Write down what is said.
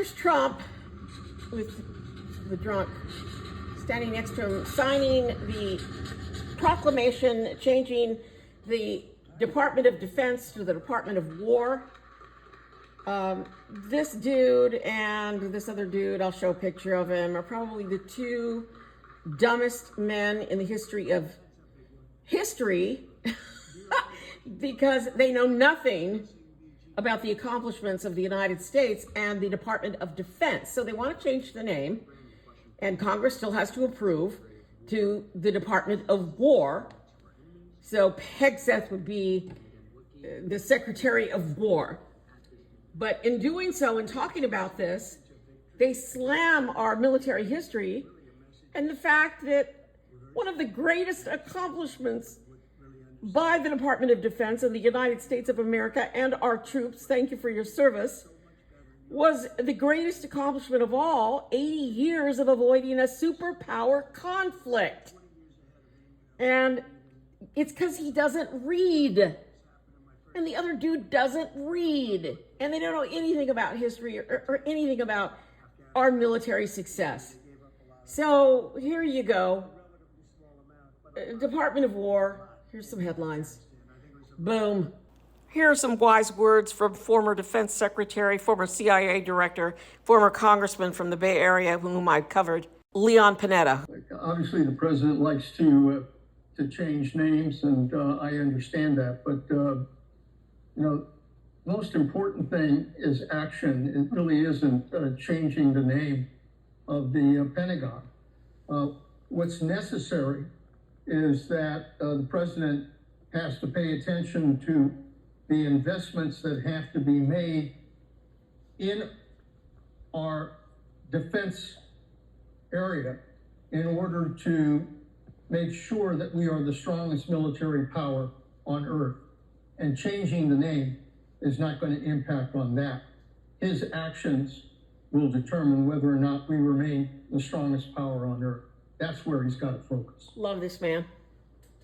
here's Trump with the drunk standing next to him, signing the proclamation changing the Department of Defense to the Department of War. This dude and this other dude, I'll show a picture of him, are probably the two dumbest men in the history of history because they know nothing about the accomplishments of the United States and the Department of Defense. So they want to change the name, and Congress still has to approve, to the Department of War. So Pegseth would be the Secretary of War. But in doing so, in talking about this, they slam our military history and the fact that one of the greatest accomplishments by the Department of Defense of the United States of America and our troops, thank you for your service, was the greatest accomplishment of all, 80 years of avoiding a superpower conflict. And it's because he doesn't read. And the other dude doesn't read. And they don't know anything about history or anything about our military success. So here you go. Department of War. Here's some headlines. Boom. Here are some wise words from former Defense Secretary, former CIA Director, former Congressman from the Bay Area, whom I've covered, Leon Panetta. Obviously, the president likes to change names, and I understand that. But most important thing is action. It really isn't changing the name of the Pentagon. What's necessary is that the president has to pay attention to the investments that have to be made in our defense area in order to make sure that we are the strongest military power on earth. And changing the name is not going to impact on that. His actions will determine whether or not we remain the strongest power on earth. That's where he's got to focus. Love this man.